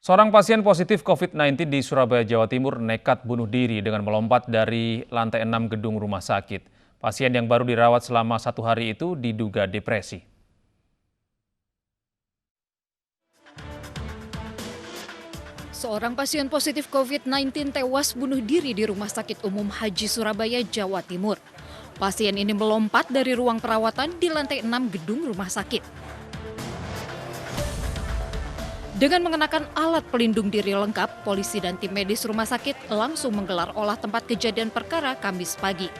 Seorang pasien positif COVID-19 di Surabaya, Jawa Timur nekat bunuh diri dengan melompat dari lantai 6 gedung rumah sakit. Pasien yang baru dirawat selama 1 hari itu diduga depresi. Seorang pasien positif COVID-19 tewas bunuh diri di Rumah Sakit Umum Haji Surabaya, Jawa Timur. Pasien ini melompat dari ruang perawatan di lantai 6 gedung rumah sakit. Dengan mengenakan alat pelindung diri lengkap, polisi dan tim medis rumah sakit langsung menggelar olah tempat kejadian perkara Kamis pagi.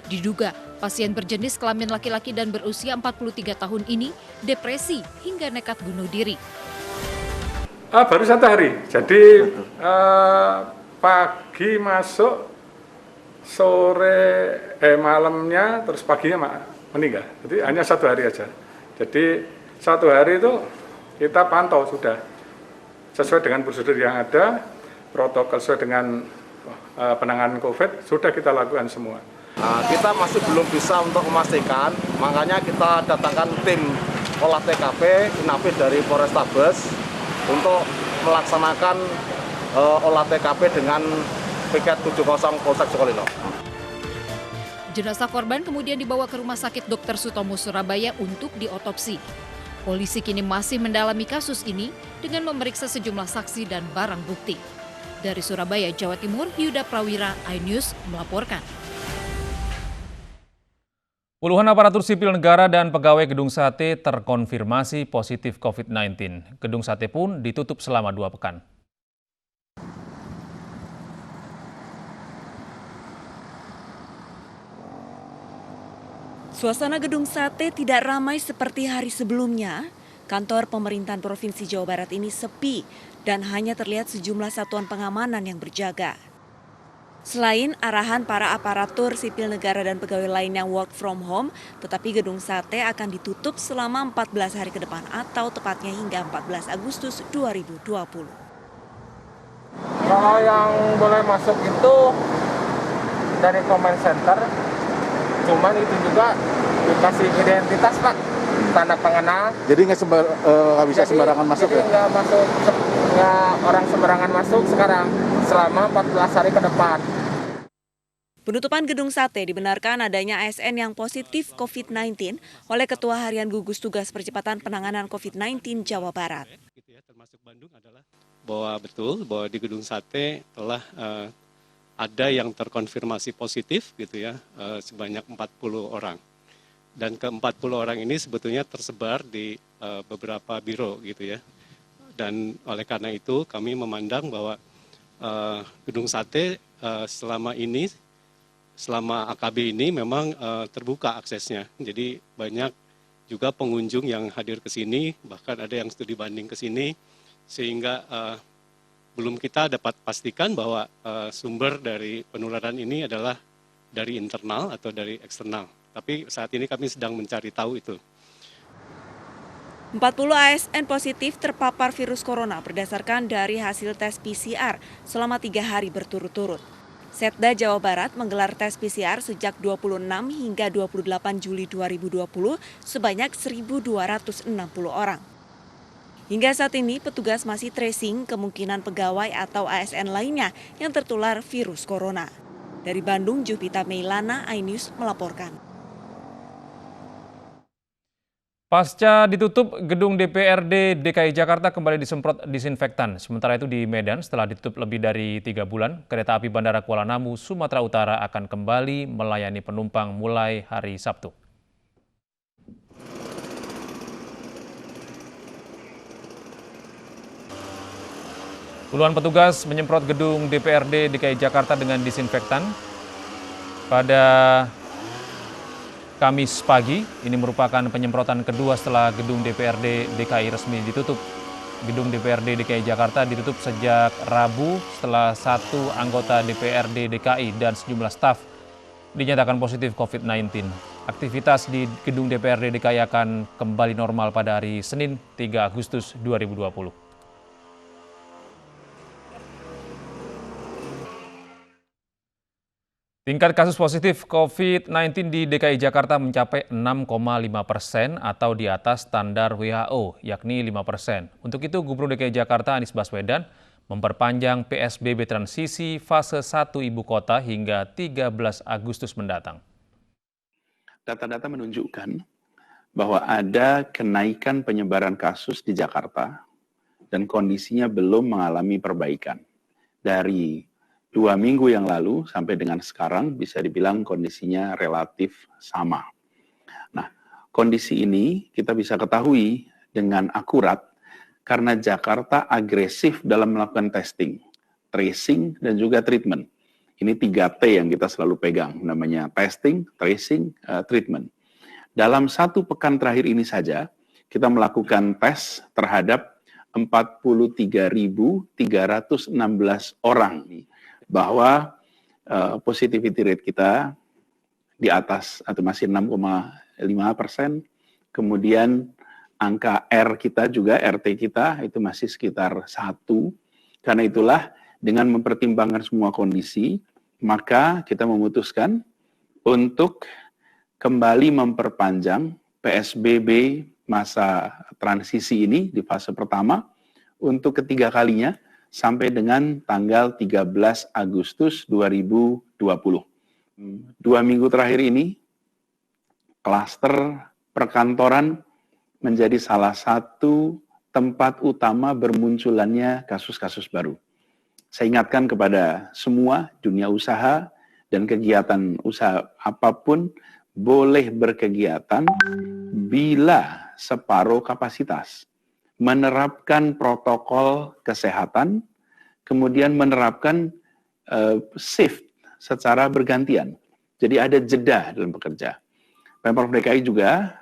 Diduga, pasien berjenis kelamin laki-laki dan berusia 43 tahun ini depresi hingga nekat bunuh diri. Baru 1 hari, jadi pagi masuk, sore malamnya, terus paginya meninggal. Jadi hanya 1 hari aja. Jadi 1 hari itu kita pantau sudah sesuai dengan prosedur yang ada, protokol sesuai dengan penanganan COVID sudah kita lakukan semua. Kita masih belum bisa untuk memastikan, makanya kita datangkan tim olah TKP Inafis dari Polrestabes untuk melaksanakan olah TKP dengan piket 70 Polsek Sukolilo. Jenazah korban kemudian dibawa ke Rumah Sakit Dr. Sutomo Surabaya untuk diotopsi. Polisi kini masih mendalami kasus ini dengan memeriksa sejumlah saksi dan barang bukti. Dari Surabaya, Jawa Timur, Yuda Prawira, iNews melaporkan. Puluhan aparatur sipil negara dan pegawai Gedung Sate terkonfirmasi positif COVID-19. Gedung Sate pun ditutup selama 2 pekan. Suasana Gedung Sate tidak ramai seperti hari sebelumnya. Kantor pemerintahan Provinsi Jawa Barat ini sepi dan hanya terlihat sejumlah satuan pengamanan yang berjaga. Selain arahan para aparatur sipil negara dan pegawai lain yang work from home, tetapi Gedung Sate akan ditutup selama 14 hari ke depan atau tepatnya hingga 14 Agustus 2020. Kalau yang boleh masuk itu dari comment center, cuman itu juga dikasih identitas Pak, tanda pengenal. Jadi nggak bisa sembarangan masuk ya? Nggak orang sembarangan masuk sekarang selama 14 hari ke depan. Penutupan Gedung Sate dibenarkan adanya ASN yang positif COVID-19 oleh Ketua Harian Gugus Tugas Percepatan Penanganan COVID-19 Jawa Barat. Termasuk Bandung adalah bahwa di Gedung Sate telah ada yang terkonfirmasi positif gitu ya, sebanyak 40 orang. Dan ke-40 orang ini sebetulnya tersebar di beberapa biro gitu ya. Dan oleh karena itu kami memandang bahwa Gedung Sate selama AKB ini memang terbuka aksesnya. Jadi banyak juga pengunjung yang hadir ke sini, bahkan ada yang studi banding ke sini, sehingga belum kita dapat pastikan bahwa sumber dari penularan ini adalah dari internal atau dari eksternal. Tapi saat ini kami sedang mencari tahu itu. 40 ASN positif terpapar virus corona berdasarkan dari hasil tes PCR selama 3 hari berturut-turut. Setda Jawa Barat menggelar tes PCR sejak 26 hingga 28 Juli 2020 sebanyak 1.260 orang. Hingga saat ini petugas masih tracing kemungkinan pegawai atau ASN lainnya yang tertular virus corona. Dari Bandung, Jupita Meilana, iNews melaporkan. Pasca ditutup, gedung DPRD DKI Jakarta kembali disemprot disinfektan. Sementara itu di Medan, setelah ditutup lebih dari 3 bulan, kereta api Bandara Kuala Namu, Sumatera Utara akan kembali melayani penumpang mulai hari Sabtu. Puluhan petugas menyemprot gedung DPRD DKI Jakarta dengan disinfektan. Pada Kamis pagi, ini merupakan penyemprotan kedua setelah gedung DPRD DKI resmi ditutup. Gedung DPRD DKI Jakarta ditutup sejak Rabu setelah 1 anggota DPRD DKI dan sejumlah staf dinyatakan positif COVID-19. Aktivitas di gedung DPRD DKI akan kembali normal pada hari Senin 3 Agustus 2020. Tingkat kasus positif COVID-19 di DKI Jakarta mencapai 6,5% atau di atas standar WHO, yakni 5%. Untuk itu, Gubernur DKI Jakarta Anies Baswedan memperpanjang PSBB transisi fase 1 ibu kota hingga 13 Agustus mendatang. Data-data menunjukkan bahwa ada kenaikan penyebaran kasus di Jakarta dan kondisinya belum mengalami perbaikan. Dari 2 minggu yang lalu sampai dengan sekarang bisa dibilang kondisinya relatif sama. Nah, kondisi ini kita bisa ketahui dengan akurat karena Jakarta agresif dalam melakukan testing, tracing, dan juga treatment. Ini 3T yang kita selalu pegang, namanya testing, tracing, treatment. Dalam 1 pekan terakhir ini saja, kita melakukan tes terhadap 43.316 orang, bahwa positivity rate kita di atas atau masih 6,5%, kemudian angka R kita juga, RT kita itu masih sekitar 1. Karena itulah dengan mempertimbangkan semua kondisi, maka kita memutuskan untuk kembali memperpanjang PSBB masa transisi ini di fase pertama untuk ketiga kalinya sampai dengan tanggal 13 Agustus 2020. 2 minggu terakhir ini, klaster perkantoran menjadi salah satu tempat utama bermunculannya kasus-kasus baru. Saya ingatkan kepada semua dunia usaha dan kegiatan usaha apapun boleh berkegiatan bila separuh kapasitas. Menerapkan protokol kesehatan, kemudian menerapkan shift secara bergantian. Jadi ada jeda dalam bekerja. Pemprov DKI juga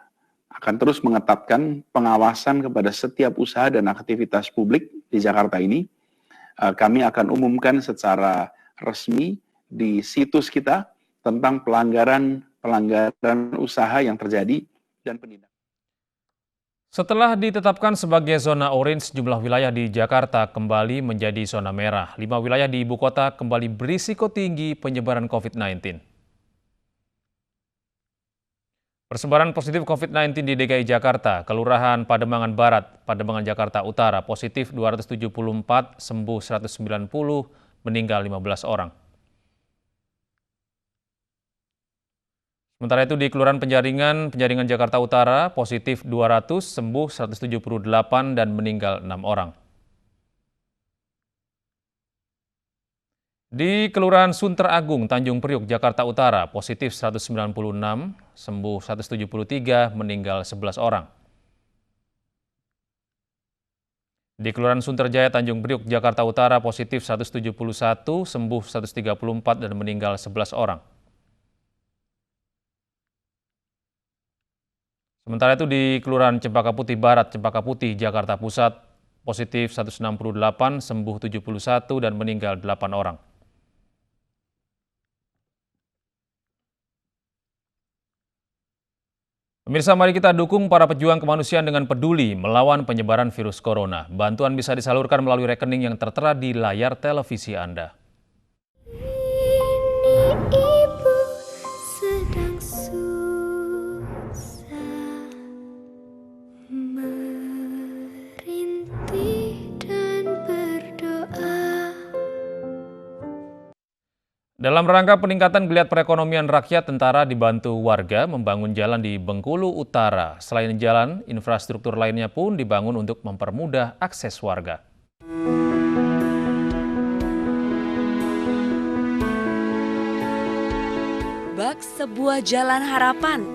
akan terus mengetatkan pengawasan kepada setiap usaha dan aktivitas publik di Jakarta ini. Kami akan umumkan secara resmi di situs kita tentang pelanggaran usaha yang terjadi dan penindakan. Setelah ditetapkan sebagai zona orange, sejumlah wilayah di Jakarta kembali menjadi zona merah. 5 wilayah di ibu kota kembali berisiko tinggi penyebaran COVID-19. Persebaran positif COVID-19 di DKI Jakarta, Kelurahan Pademangan Barat, Pademangan Jakarta Utara, positif 274, sembuh 190, meninggal 15 orang. Sementara itu di Kelurahan Penjaringan Jakarta Utara, positif 200, sembuh 178, dan meninggal 6 orang. Di Kelurahan Sunter Agung, Tanjung Priuk, Jakarta Utara, positif 196, sembuh 173, meninggal 11 orang. Di Kelurahan Sunterjaya, Tanjung Priuk, Jakarta Utara, positif 171, sembuh 134, dan meninggal 11 orang. Sementara itu di Kelurahan Cempaka Putih Barat, Cempaka Putih, Jakarta Pusat, positif 168, sembuh 71, dan meninggal 8 orang. Pemirsa, mari kita dukung para pejuang kemanusiaan dengan peduli melawan penyebaran virus corona. Bantuan bisa disalurkan melalui rekening yang tertera di layar televisi Anda. Ibu sedang susah merintih dan berdoa. Dalam rangka peningkatan geliat perekonomian rakyat, tentara dibantu warga membangun jalan di Bengkulu Utara. Selain jalan, infrastruktur lainnya pun dibangun untuk mempermudah akses warga. Bak sebuah jalan harapan.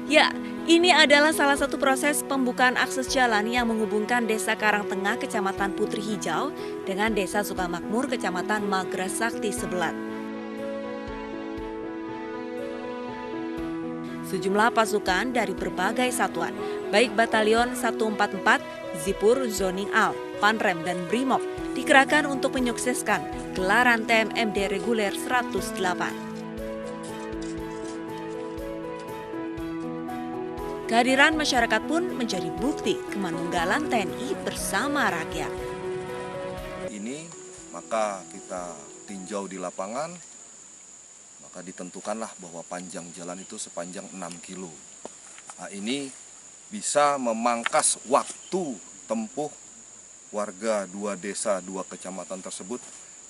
Ya, ini adalah salah satu proses pembukaan akses jalan yang menghubungkan Desa Karangtengah, Kecamatan Putri Hijau, dengan Desa Sukamakmur, Kecamatan Magras Sakti Sebelat. Sejumlah pasukan dari berbagai satuan, baik Batalion 144, Zipur, Zoning Al, Panrem, dan Brimob, dikerahkan untuk menyukseskan gelaran TMMD reguler 108. Kehadiran masyarakat pun menjadi bukti kemanunggalan TNI bersama rakyat. Ini maka kita tinjau di lapangan, maka ditentukanlah bahwa panjang jalan itu sepanjang 6 kilo. Nah, ini bisa memangkas waktu tempuh warga 2 desa, 2 kecamatan tersebut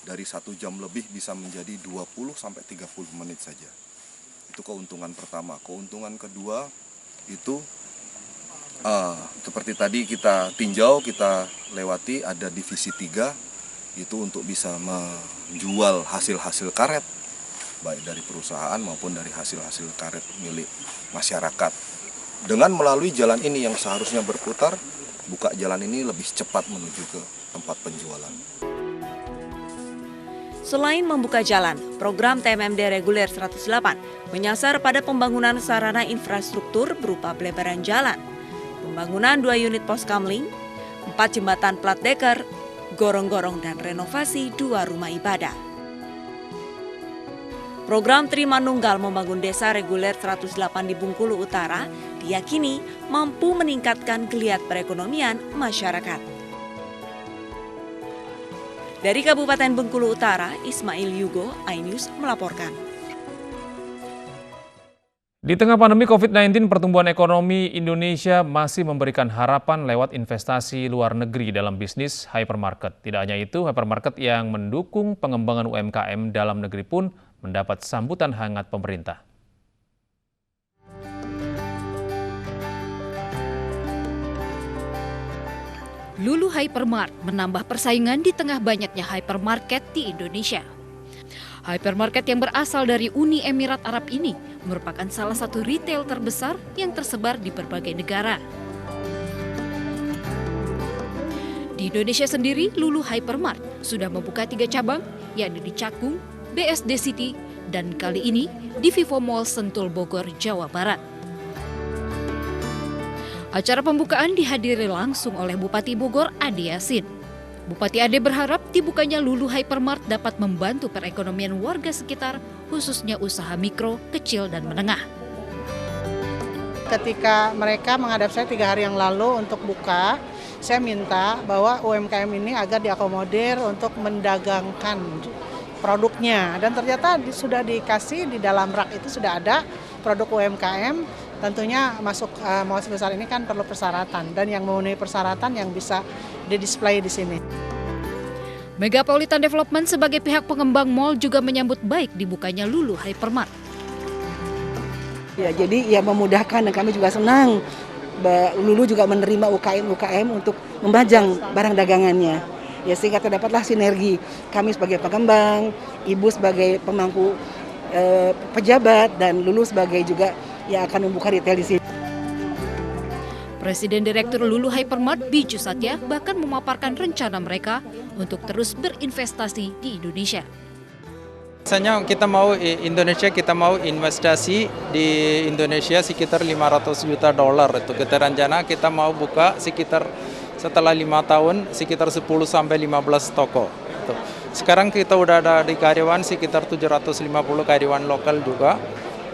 dari 1 jam lebih bisa menjadi 20 sampai 30 menit saja. Itu keuntungan pertama. Keuntungan kedua itu seperti tadi kita tinjau, kita lewati ada divisi 3, itu untuk bisa menjual hasil-hasil karet, baik dari perusahaan maupun dari hasil-hasil karet milik masyarakat. Dengan melalui jalan ini yang seharusnya berputar, buka jalan ini lebih cepat menuju ke tempat penjualan. Selain membuka jalan, program TMMD reguler 108 menyasar pada pembangunan sarana infrastruktur berupa pelebaran jalan, pembangunan 2 unit pos kamling, 4 jembatan plat deker, gorong-gorong dan renovasi 2 rumah ibadah. Program Trimanunggal membangun desa reguler 108 di Bengkulu Utara diyakini mampu meningkatkan geliat perekonomian masyarakat. Dari Kabupaten Bengkulu Utara, Ismail Yugo, iNews melaporkan. Di tengah pandemi COVID-19, pertumbuhan ekonomi Indonesia masih memberikan harapan lewat investasi luar negeri dalam bisnis hypermarket. Tidak hanya itu, hypermarket yang mendukung pengembangan UMKM dalam negeri pun mendapat sambutan hangat pemerintah. Lulu Hypermart menambah persaingan di tengah banyaknya hypermarket di Indonesia. Hypermarket yang berasal dari Uni Emirat Arab ini merupakan salah satu retail terbesar yang tersebar di berbagai negara. Di Indonesia sendiri, Lulu Hypermart sudah membuka 3 cabang, yakni di Cakung, BSD City, dan kali ini di Vivo Mall Sentul Bogor, Jawa Barat. Acara pembukaan dihadiri langsung oleh Bupati Bogor, Ade Yasin. Bupati Ade berharap dibukanya Lulu Hypermart dapat membantu perekonomian warga sekitar, khususnya usaha mikro, kecil, dan menengah. Ketika mereka menghadap saya 3 hari yang lalu untuk buka, saya minta bahwa UMKM ini agar diakomodir untuk mendagangkan produknya. Dan ternyata sudah dikasih di dalam rak itu sudah ada produk UMKM. Tentunya masuk mall sebesar ini kan perlu persyaratan, dan yang memenuhi persyaratan yang bisa di-display di sini. Megapolitan Development sebagai pihak pengembang mall juga menyambut baik dibukanya Lulu Hypermart. Ya, jadi ya memudahkan dan kami juga senang. Lulu juga menerima UKM untuk membajang barang dagangannya. Ya, sehingga terdapatlah sinergi kami sebagai pengembang, Ibu sebagai pemangku pejabat, dan Lulu sebagai juga yang akan membuka retail di sini. Presiden Direktur Lulu Hypermart, Biju Satya, bahkan memaparkan rencana mereka untuk terus berinvestasi di Indonesia. Biasanya kita mau investasi di Indonesia sekitar 500 juta dolar. Itu kita rencana kita mau buka sekitar setelah 5 tahun sekitar 10 sampai 15 toko. Sekarang kita udah ada di karyawan sekitar 750 karyawan lokal juga.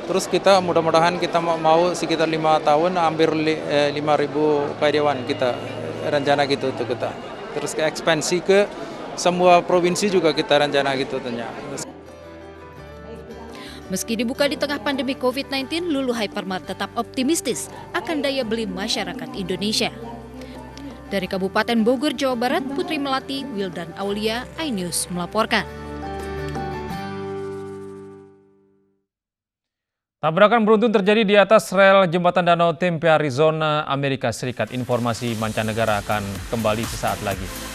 Terus kita mudah-mudahan kita mau sekitar 5 tahun hampir 5.000 karyawan kita rencana gitu tuh kita. Terus ke ekspansi ke semua provinsi juga kita rencana gitu ternyata. Meski dibuka di tengah pandemi COVID-19, Lulu Hypermart tetap optimistis akan daya beli masyarakat Indonesia. Dari Kabupaten Bogor, Jawa Barat, Putri Melati, Wildan Aulia, iNews melaporkan. Tabrakan beruntun terjadi di atas rel jembatan Danau Tempe, Arizona, Amerika Serikat. Informasi mancanegara akan kembali sesaat lagi.